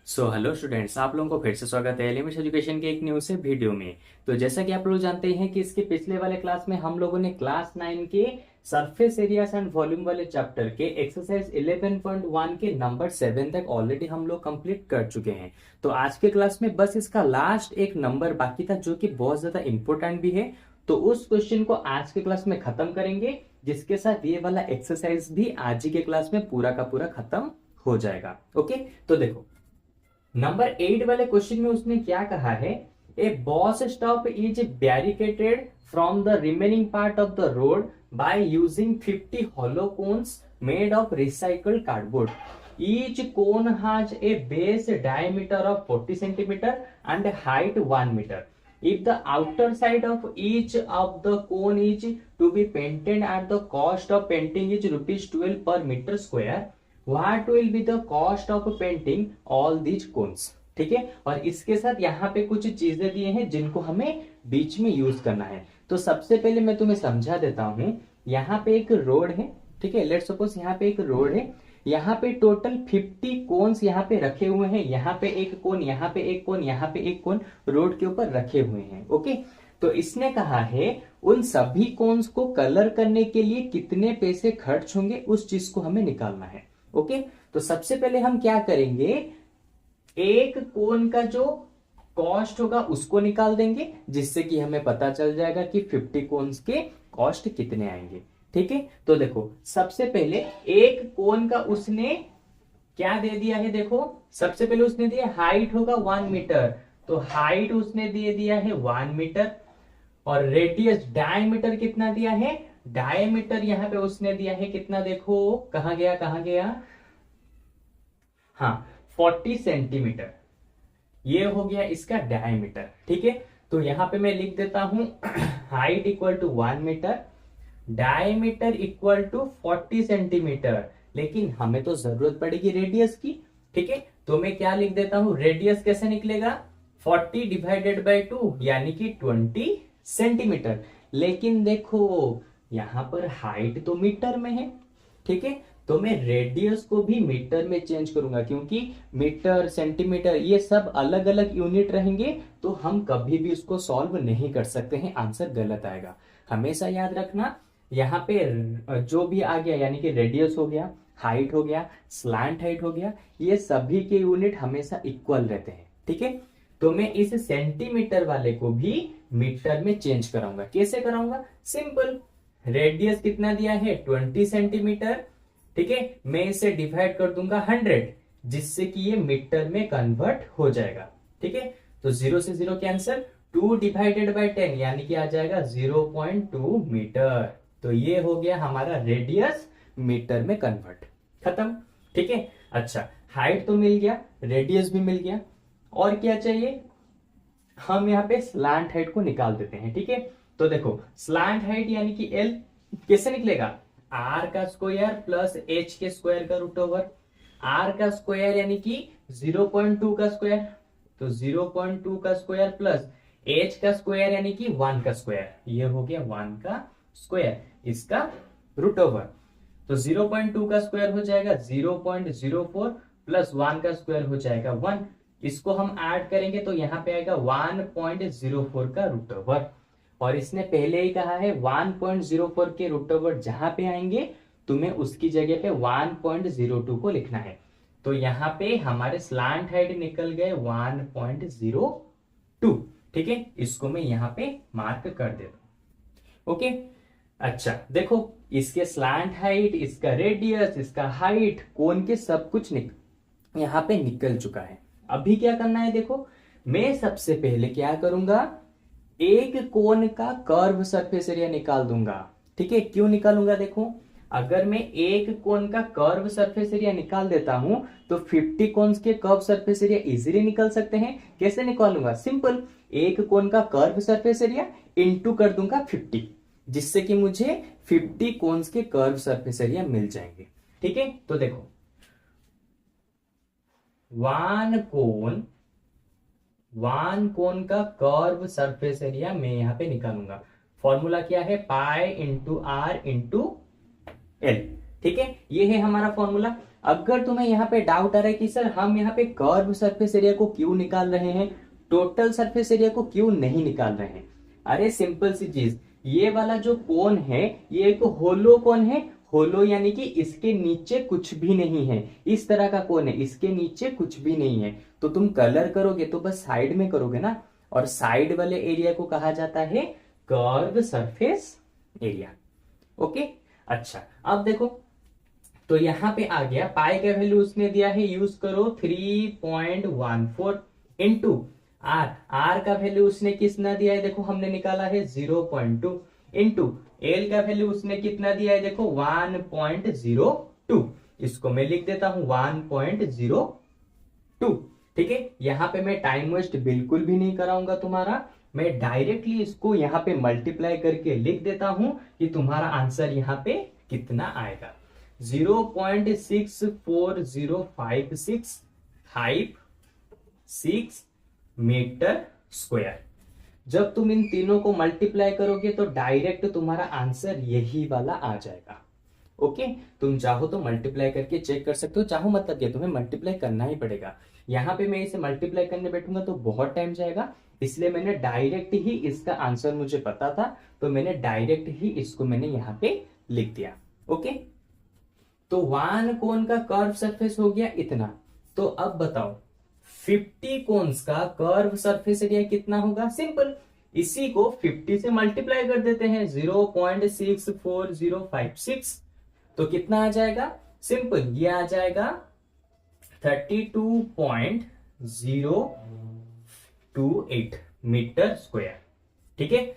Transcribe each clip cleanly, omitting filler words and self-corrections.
Hello students, आप लोगों को फिर से स्वागत है एलिमेंट्स एजुकेशन के एक न्यू से वीडियो में। तो जैसा कि आप लोग जानते हैं कि इसके पिछले वाले क्लास में हम लोगों ने क्लास 9 के सरफेस एरियाज एंड वॉल्यूम वाले चैप्टर के एक्सरसाइज 11.1 के नंबर 7 तक ऑलरेडी हम लोग कंप्लीट कर चुके हैं। तो आज के क्लास में बस इसका लास्ट एक नंबर बाकी था जो कि बहुत ज्यादा इंपॉर्टेंट भी है। तो उस क्वेश्चन को आज के क्लास में खत्म करेंगे, जिसके साथ ये वाला एक्सरसाइज भी आज ही के क्लास में पूरा का पूरा खत्म हो जाएगा। ओके, तो देखो नंबर 8 वाले क्वेश्चन में उसने क्या कहा है, a bus stop is barricaded from the remaining part of the road by using 50 hollow cones made of recycled cardboard. Each cone has a base diameter of 40 centimeter and height 1 meter. If the outer side of each of the cone is to be painted at the cost of painting is rupees 12 per meter square, what will be the cost of painting all these cones. ठीक है, और इसके साथ यहाँ पे कुछ चीजें दिए हैं जिनको हमें बीच में यूज करना है। तो सबसे पहले मैं तुम्हें समझा देता हूं। यहाँ पे एक रोड है, ठीक है, लेट्स सपोज यहाँ पे एक रोड है। यहाँ पे टोटल 50 कोन्स यहाँ पे रखे हुए हैं। यहाँ पे एक कोन, यहाँ पे एक कोन, यहाँ पे एक कोन रोड के ऊपर रखे हुए हैं। ओके, तो इसने कहा है उन सभी कोन्स को कलर करने के लिए कितने पैसे खर्च होंगे, उस चीज को हमें निकालना है। ओके, तो सबसे पहले हम क्या करेंगे, एक कोन का जो कॉस्ट होगा उसको निकाल देंगे, जिससे कि हमें पता चल जाएगा कि 50 कोन्स के कॉस्ट कितने आएंगे। ठीक है, तो देखो सबसे पहले एक कोन का उसने क्या दे दिया है, देखो सबसे पहले उसने दिया हाइट होगा 1 मीटर, तो हाइट उसने दे दिया है 1 मीटर। और रेडियस डायमीटर कितना दिया है, डायमीटर यहां पे उसने दिया है कितना, देखो कहां गया कहां गया, हाँ 40 सेंटीमीटर। ये हो गया इसका डायमीटर। ठीक है, तो यहां पे मैं लिख देता हूं height equal to 1 metre, diameter equal to 40 centimetre. लेकिन हमें तो जरूरत पड़ेगी रेडियस की। ठीक है, तो मैं क्या लिख देता हूं, रेडियस कैसे निकलेगा, 40 डिवाइडेड बाई 2 यानी कि 20 सेंटीमीटर। लेकिन देखो यहां पर हाइट तो मीटर में है। ठीक है, तो मैं रेडियस को भी मीटर में चेंज करूंगा, क्योंकि मीटर सेंटीमीटर ये सब अलग अलग यूनिट रहेंगे, तो हम कभी भी उसको सॉल्व नहीं कर सकते हैं, आंसर गलत आएगा। हमेशा याद रखना, यहाँ पे जो भी आ गया यानी कि रेडियस हो गया, हाइट हो गया, स्लैंट हाइट हो गया, ये सभी के यूनिट हमेशा इक्वल रहते हैं। ठीक है, तो मैं इस सेंटीमीटर वाले को भी मीटर में चेंज कराऊंगा। कैसे कराऊंगा, सिंपल, रेडियस कितना दिया है 20 सेंटीमीटर। ठीक है, मैं इसे डिवाइड कर दूंगा 100, जिससे कि ये मीटर में कन्वर्ट हो जाएगा। ठीक है, तो 0 से 0 कैंसिल, 2 डिवाइडेड बाय 10 यानी कि आ जाएगा 0.2 मीटर। तो ये हो गया हमारा रेडियस मीटर में कन्वर्ट, खत्म। ठीक है, अच्छा हाइट तो मिल गया, रेडियस भी मिल गया, और क्या चाहिए, हम यहाँ पे स्लैंट हाइट को निकाल देते हैं। ठीक है, तो देखो स्लैंट हाइट यानी कि एल कैसे निकलेगा, आर का स्क्वायर प्लस एच के स्क्वायर का रूट ओवर, आर का स्क्वायर यानी कि 0.2 का स्क्वायर, तो 0.2 का स्क्वायर प्लस एच का स्क्वायर यानी कि 1 का स्क्वायर, ये हो गया 1 का स्क्वायर, इसका रूट ओवर। तो 0.2 का स्क्वायर हो जाएगा 0.04 प्लस 1 का स्क्वायर हो जाएगा 1। इसको हम ऐड करेंगे तो यहाँ पे आएगा 1.04 का रूट ओवर। और इसने पहले ही कहा है 1.04 के रूट ओवर जहां पे आएंगे तुम्हें उसकी जगह पे 1.02 को लिखना है। तो यहाँ पे हमारे स्लैंट हाइट निकल गए 1.02। ठीक है, इसको मैं यहाँ पे मार्क कर देता हूं। ओके, अच्छा देखो इसके स्लैंट हाइट, इसका रेडियस, इसका हाइट, कोन के सब कुछ यहाँ पे निकल चुका है। अभी क्या करना है, देखो मैं सबसे पहले क्या करूंगा, एक कोन का कर्व सरफेस एरिया निकाल दूंगा। ठीक है, क्यों निकालूंगा, देखो अगर मैं एक कोन का कर्व सरफेस एरिया निकाल देता हूं तो 50 कोन्स के कर्व सरफेस एरिया इजीली निकल सकते हैं। कैसे निकालूंगा, सिंपल, एक कोन का कर्व सरफेस एरिया इंटू कर दूंगा 50, जिससे कि मुझे 50 कोन्स के कर्व सरफेस एरिया मिल जाएंगे। ठीक है, तो देखो वन कोन का कर्व सरफेस एरिया मैं यहां पे निकालूंगा। फॉर्मूला क्या है, pi into r into l. ठीक है, ये है हमारा फॉर्मूला। अगर तुम्हें यहाँ पे डाउट आ रहा है कि सर हम यहाँ पे कर्व सरफेस एरिया को क्यों निकाल रहे हैं, टोटल सरफेस एरिया को क्यों नहीं निकाल रहे हैं, अरे सिंपल सी चीज, ये वाला जो कोन है ये एक होलो कोन है। होलो यानी कि इसके नीचे कुछ भी नहीं है, इस तरह का कोन है, इसके नीचे कुछ भी नहीं है। तो तुम कलर करोगे तो बस साइड में करोगे ना, और साइड वाले एरिया को कहा जाता है कर्व सरफेस एरिया। ओके, अच्छा अब देखो, तो यहां पे आ गया पाई का वैल्यू उसने दिया है, यूज करो 3.14 इंटू आर, आर का वैल्यू उसने कितना दिया है देखो, हमने निकाला है 0.2 इंटू एल का वैल्यू उसने कितना दिया है देखो 1.02, इसको मैं लिख देता हूं 1.02। ठीक है, यहां पे मैं टाइम वेस्ट बिल्कुल भी नहीं कराऊंगा तुम्हारा, मैं डायरेक्टली इसको यहां पे मल्टीप्लाई करके लिख देता हूं कि तुम्हारा आंसर यहां पे कितना आएगा, 0.64056 मीटर स्क्वायर। जब तुम इन तीनों को मल्टीप्लाई करोगे तो डायरेक्ट तुम्हारा आंसर यही वाला आ जाएगा। ओके, तुम चाहो तो मल्टीप्लाई करके चेक कर सकते हो, चाहो मतलब क्या, तुम्हें मल्टीप्लाई करना ही पड़ेगा। यहां पे मैं इसे मल्टीप्लाई करने बैठूंगा तो बहुत टाइम जाएगा, इसलिए मैंने डायरेक्ट ही, इसका आंसर मुझे पता था तो मैंने डायरेक्ट ही इसको मैंने यहाँ पे लिख दिया। ओके, तो वन कोन का कर्व सरफेस हो गया इतना। तो अब बताओ 50 कोन्स का कर्व सरफेस एरिया कितना होगा, सिंपल, इसी को 50 से मल्टीप्लाई कर देते हैं, 0.64056, तो कितना आ जाएगा, सिंपल ये आ जाएगा 32.028 मीटर स्क्वायर। ठीक है,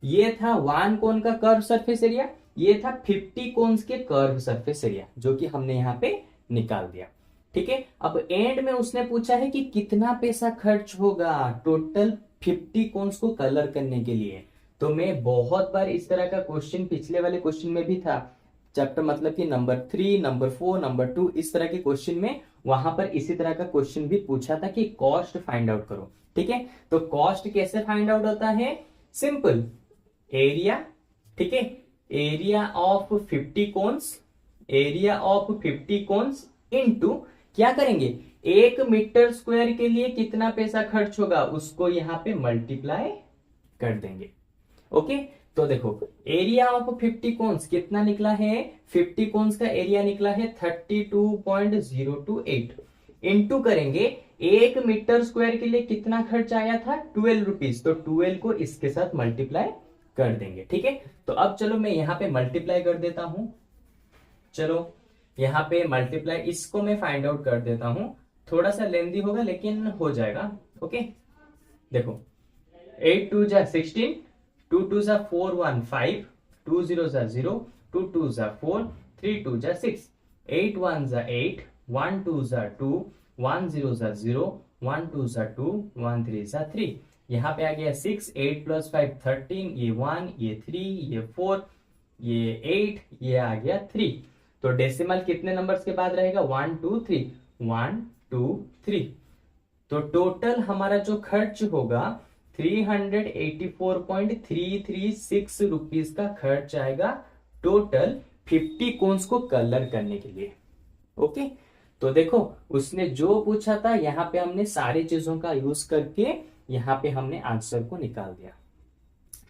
ये था वन कोन का कर्व सरफेस एरिया, ये था 50 कोन्स के कर्व सरफेस एरिया जो कि हमने यहां पे निकाल दिया। ठीक है, अब एंड में उसने पूछा है कि कितना पैसा खर्च होगा टोटल 50 कोन्स को कलर करने के लिए। तो मैं बहुत बार इस तरह का क्वेश्चन पिछले वाले क्वेश्चन में भी था, चैप्टर मतलब कि नंबर 3, नंबर 4, नंबर 2, इस तरह के क्वेश्चन में वहां पर इसी तरह का क्वेश्चन भी पूछा था कि कॉस्ट फाइंड आउट करो। ठीक है, तो कॉस्ट कैसे फाइंड आउट होता है, सिंपल, एरिया, ठीक है, area of 50 cones, area of 50 cones into क्या करेंगे, 1 मीटर स्क्वायर के लिए कितना पैसा खर्च होगा उसको यहां पे मल्टीप्लाई कर देंगे। ओके, तो देखो एरिया ऑफ 50 कोन्स कितना निकला है, 50 कोन्स का एरिया निकला है 32.028 इंटू करेंगे 1 मीटर स्क्वायर के लिए कितना खर्च आया था 12 रुपीज, तो 12 को इसके साथ मल्टीप्लाई कर देंगे। ठीक है, तो अब चलो मैं यहां पे मल्टीप्लाई कर देता हूं, चलो यहां पे मल्टीप्लाई, इसको मैं फाइंड आउट कर देता हूं, थोड़ा सा लेंदी होगा लेकिन हो जाएगा। ओके, देखो 8 2 जा 16, 2 2 जा 4 1 5, 2 0 जा 0, 2 2 जा 4, 3 2 जा 6, 8 1 जा 8, 1 2 जा 2, 1 0 जा 0, 1 2 जा 2, 1 3 जा 3, यहाँ पे आ गया 6, 8 प्लस 5 13, ये 1, ये 3, ये 4, ये 8, ये आ गया 3। तो डेसिमल कितने नंबर्स के बाद रहेगा, 1 2 3, 1 2 3। तो टोटल हमारा जो खर्च होगा 384.336 रुपीज का खर्च आएगा टोटल 50 कोन्स को कलर करने के लिए। ओके, तो देखो उसने जो पूछा था यहां पे हमने सारी चीजों का यूज करके यहां पे हमने आंसर को निकाल दिया।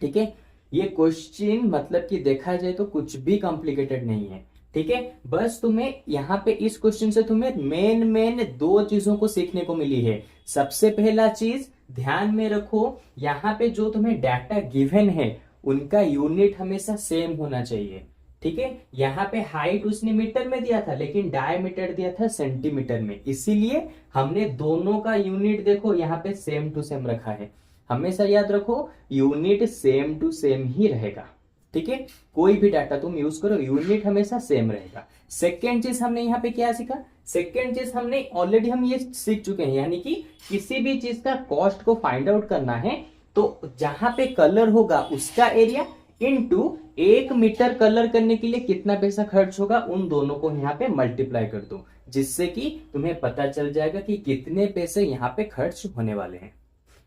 ठीक है, ये क्वेश्चन मतलब कि देखा जाए तो कुछ भी कॉम्प्लिकेटेड नहीं है। ठीक है, बस तुम्हें यहाँ पे इस क्वेश्चन से तुम्हें मेन 2 चीजों को सीखने को मिली है। सबसे पहला चीज ध्यान में रखो, यहाँ पे जो तुम्हें डाटा गिवन है उनका यूनिट हमेशा सेम होना चाहिए। ठीक है, यहाँ पे हाइट उसने मीटर में दिया था लेकिन डायमीटर दिया था सेंटीमीटर में, इसीलिए हमने दोनों का यूनिट देखो यहाँ पे सेम टू सेम रखा है। हमेशा याद रखो यूनिट सेम टू सेम ही रहेगा। ठीक है, कोई भी डाटा तुम यूज करो यूनिट हमेशा सेम रहेगा। सेकेंड चीज हमने यहाँ पे क्या सीखा, सेकेंड चीज हमने ऑलरेडी हम ये सीख चुके हैं, यानी कि किसी भी चीज का कॉस्ट को फाइंड आउट करना है तो जहां पे कलर होगा उसका एरिया इनटू 1 मीटर कलर करने के लिए कितना पैसा खर्च होगा, उन दोनों को यहाँ पे मल्टीप्लाई कर दो, जिससे कि तुम्हें पता चल जाएगा कि कितने पैसे यहाँ पे खर्च होने वाले हैं।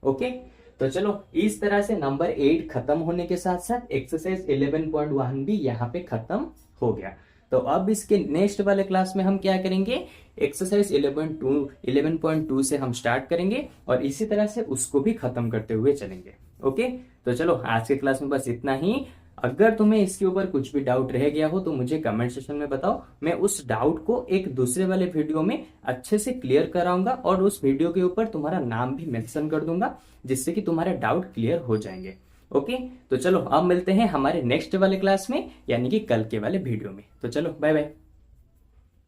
ओके, तो चलो इस तरह से नंबर 8 खत्म होने के साथ साथ एक्सरसाइज 11.1 भी यहाँ पे खत्म हो गया। तो अब इसके नेक्स्ट वाले क्लास में हम क्या करेंगे, एक्सरसाइज 11.2 से हम स्टार्ट करेंगे और इसी तरह से उसको भी खत्म करते हुए चलेंगे। ओके, तो चलो आज के क्लास में बस इतना ही। अगर तुम्हें इसके ऊपर कुछ भी डाउट रह गया हो तो मुझे कमेंट सेक्शन में बताओ, मैं उस डाउट को एक दूसरे वाले वीडियो में अच्छे से क्लियर कराऊंगा और उस वीडियो के ऊपर तुम्हारा नाम भी मेंशन कर दूंगा, जिससे कि तुम्हारे डाउट क्लियर हो जाएंगे। ओके, तो चलो अब मिलते हैं हमारे नेक्स्ट वाले क्लास में, यानी कि कल के वाले वीडियो में। तो चलो बाय बाय।